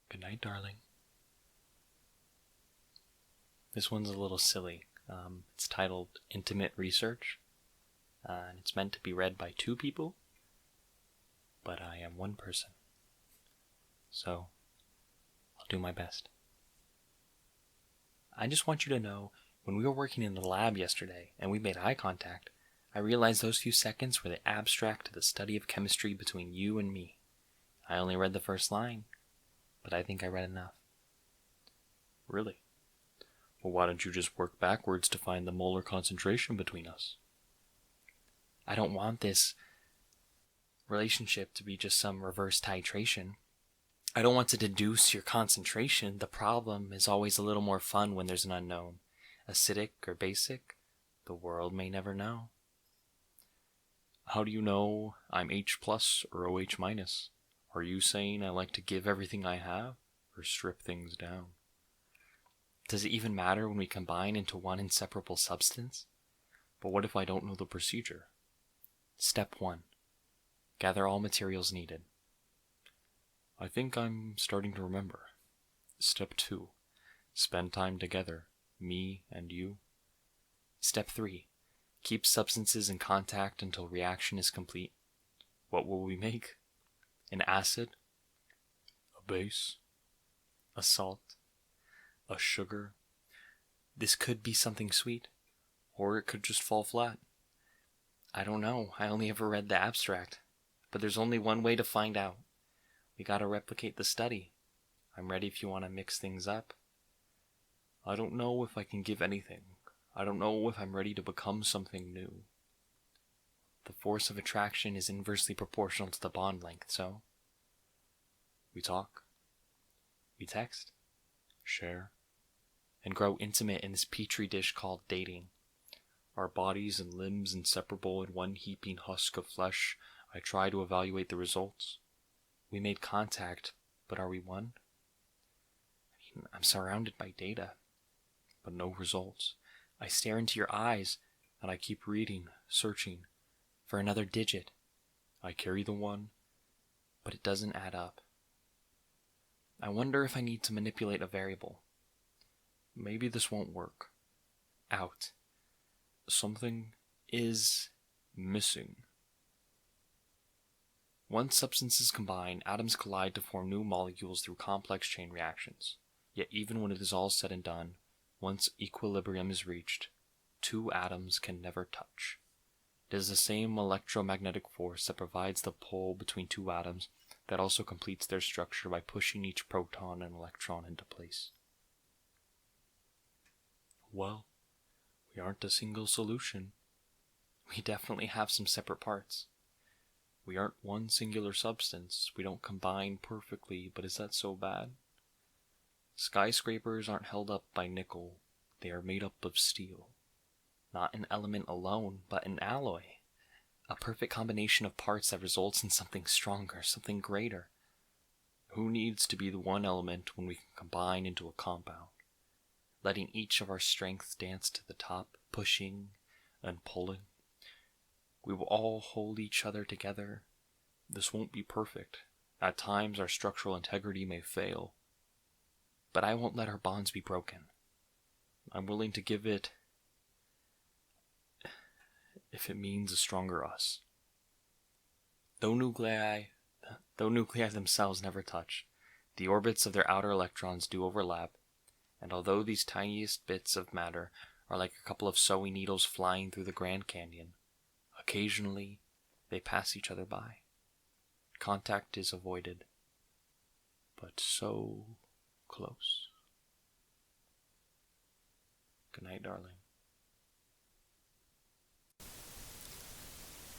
Good night, darling. This one's a little silly. It's titled Intimate Research, and it's meant to be read by two people, but I am one person. So, I'll do my best. I just want you to know, when we were working in the lab yesterday and we made eye contact, I realized those few seconds were the abstract to the study of chemistry between you and me. I only read the first line, but I think I read enough. Really? Well, why don't you just work backwards to find the molar concentration between us? I don't want this relationship to be just some reverse titration. I don't want to deduce your concentration. The problem is always a little more fun when there's an unknown. Acidic or basic, the world may never know. How do you know I'm H plus or OH minus? Are you saying I like to give everything I have or strip things down? Does it even matter when we combine into one inseparable substance? But what if I don't know the procedure? Step 1. Gather all materials needed. I think I'm starting to remember. Step 2. Spend time together, me and you. Step 3. Keep substances in contact until reaction is complete. What will we make? An acid? A base? A salt? A sugar? This could be something sweet, or it could just fall flat. I don't know. I only ever read the abstract. But there's only one way to find out. We gotta replicate the study. I'm ready if you want to mix things up. I don't know if I can give anything. I don't know if I'm ready to become something new. The force of attraction is inversely proportional to the bond length, so we talk, we text, share, and grow intimate in this petri dish called dating. Our bodies and limbs inseparable in one heaping husk of flesh, I try to evaluate the results. We made contact, but are we one? I'm surrounded by data, but no results. I stare into your eyes, and I keep reading, searching for another digit. I carry the one, but it doesn't add up. I wonder if I need to manipulate a variable. Maybe this won't work. Out. Something is missing. Once substances combine, atoms collide to form new molecules through complex chain reactions. Yet even when it is all said and done, once equilibrium is reached, two atoms can never touch. It is the same electromagnetic force that provides the pull between two atoms that also completes their structure by pushing each proton and electron into place. Well, we aren't a single solution. We definitely have some separate parts. We aren't one singular substance. We don't combine perfectly, but is that so bad? Skyscrapers aren't held up by nickel. They are made up of steel. Not an element alone, but an alloy. A perfect combination of parts that results in something stronger, something greater. Who needs to be the one element when we can combine into a compound? Letting each of our strengths dance to the top, pushing and pulling. We will all hold each other together. This won't be perfect. At times our structural integrity may fail. But I won't let our bonds be broken. I'm willing to give it if it means a stronger us. Though nuclei themselves never touch, the orbits of their outer electrons do overlap, and although these tiniest bits of matter are like a couple of sewing needles flying through the Grand Canyon, occasionally they pass each other by. Contact is avoided, but so close. Good night, darling.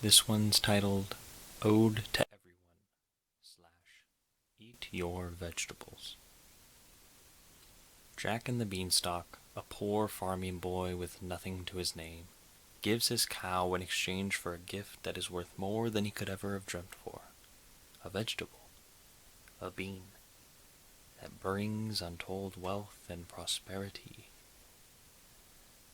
This one's titled Ode to Everyone / Eat Your Vegetables. Jack and the Beanstalk, a poor farming boy with nothing to his name, gives his cow in exchange for a gift that is worth more than he could ever have dreamt for. A vegetable, a bean, that brings untold wealth and prosperity.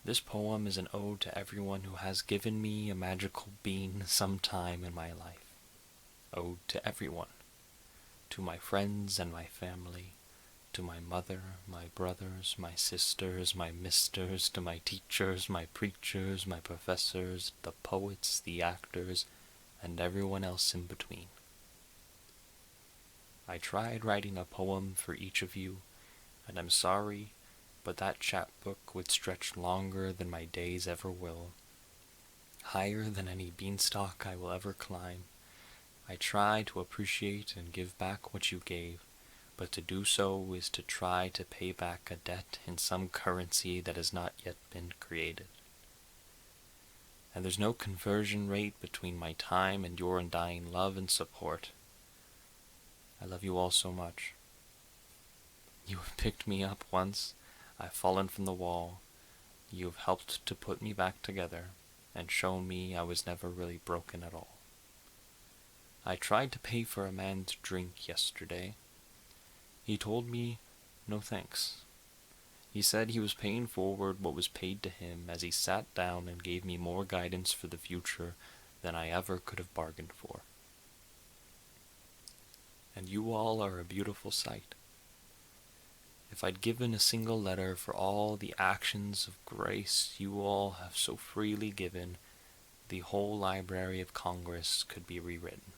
This poem is an ode to everyone who has given me a magical bean sometime in my life. Ode to everyone, to my friends and my family, to my mother, my brothers, my sisters, my misters, to my teachers, my preachers, my professors, the poets, the actors, and everyone else in between. I tried writing a poem for each of you, and I'm sorry, but that chapbook would stretch longer than my days ever will, higher than any beanstalk I will ever climb. I try to appreciate and give back what you gave, but to do so is to try to pay back a debt in some currency that has not yet been created. And there's no conversion rate between my time and your undying love and support. I love you all so much. You have picked me up once I've fallen from the wall. You have helped to put me back together and shown me I was never really broken at all. I tried to pay for a man's drink yesterday. He told me no thanks. He said he was paying forward what was paid to him as he sat down and gave me more guidance for the future than I ever could have bargained for. And you all are a beautiful sight. If I'd given a single letter for all the actions of grace you all have so freely given, the whole Library of Congress could be rewritten.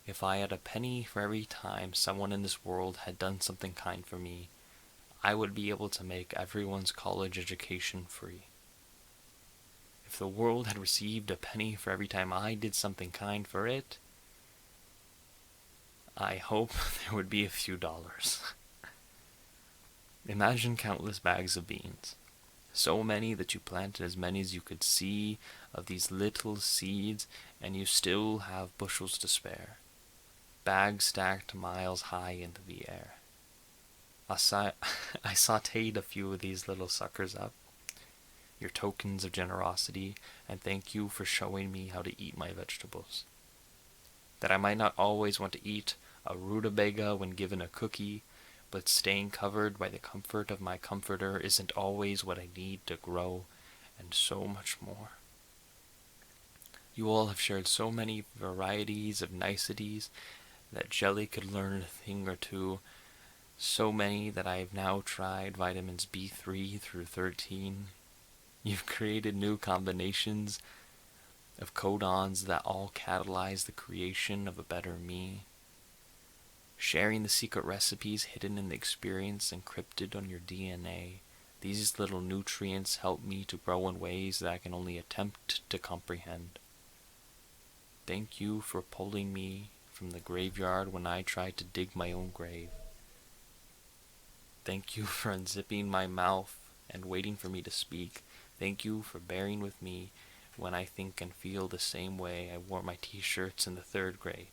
If I had a penny for every time someone in this world had done something kind for me, I would be able to make everyone's college education free. If the world had received a penny for every time I did something kind for it, I hope there would be a few dollars. Imagine countless bags of beans, so many that you planted as many as you could see of these little seeds, and you still have bushels to spare, bags stacked miles high into the air. I sautéed a few of these little suckers up, your tokens of generosity, and thank you for showing me how to eat my vegetables. That I might not always want to eat a rutabaga when given a cookie, but staying covered by the comfort of my comforter isn't always what I need to grow, and so much more. You all have shared so many varieties of niceties that Jelly could learn a thing or two, so many that I have now tried vitamins B3 through 13. You've created new combinations of codons that all catalyze the creation of a better me. Sharing the secret recipes hidden in the experience encrypted on your DNA, these little nutrients help me to grow in ways that I can only attempt to comprehend. Thank you for pulling me from the graveyard when I tried to dig my own grave. Thank you for unzipping my mouth and waiting for me to speak. Thank you for bearing with me when I think and feel the same way I wore my t-shirts in the 3rd grade.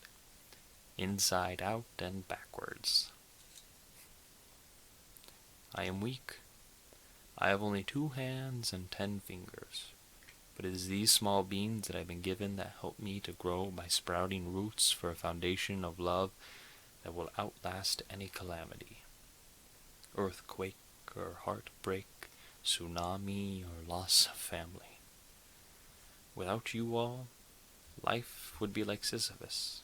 Inside out and backwards. I am weak. I have only 2 hands and 10 fingers. But it is these small beans that I've been given that help me to grow my sprouting roots for a foundation of love that will outlast any calamity. Earthquake or heartbreak, tsunami or loss of family. Without you all, life would be like Sisyphus.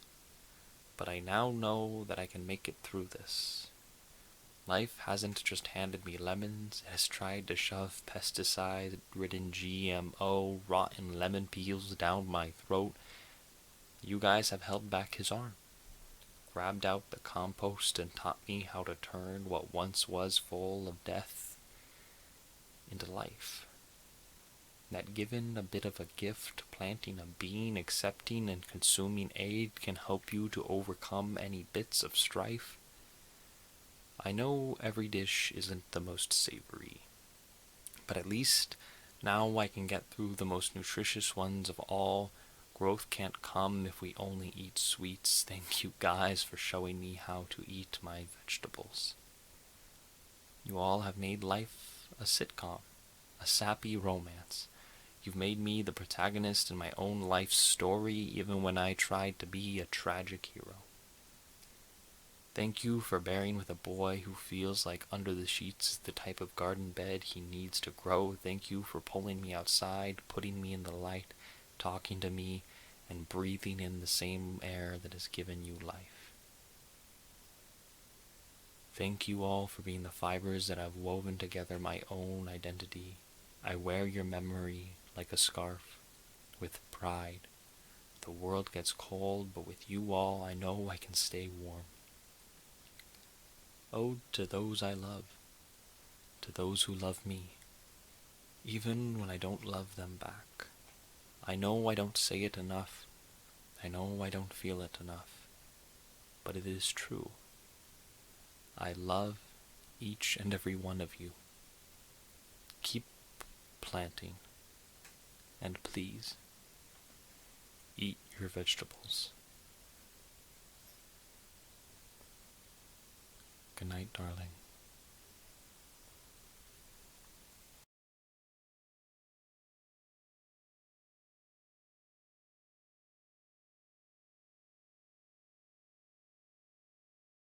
But I now know that I can make it through this. Life hasn't just handed me lemons, it has tried to shove pesticide-ridden GMO rotten lemon peels down my throat. You guys have held back his arm, grabbed out the compost and taught me how to turn what once was full of death into life. That given a bit of a gift, planting a bean, accepting and consuming aid can help you to overcome any bits of strife. I know every dish isn't the most savory, but at least now I can get through the most nutritious ones of all. Growth can't come if we only eat sweets. Thank you guys for showing me how to eat my vegetables. You all have made life a sitcom, a sappy romance. You've made me the protagonist in my own life story, even when I tried to be a tragic hero. Thank you for bearing with a boy who feels like under the sheets is the type of garden bed he needs to grow. Thank you for pulling me outside, putting me in the light, talking to me, and breathing in the same air that has given you life. Thank you all for being the fibers that have woven together my own identity. I wear your memory like a scarf, with pride. The world gets cold, but with you all I know I can stay warm. Ode to those I love, to those who love me, even when I don't love them back. I know I don't say it enough, I know I don't feel it enough, but it is true. I love each and every one of you. Keep planting, and please, eat your vegetables. Good night, darling.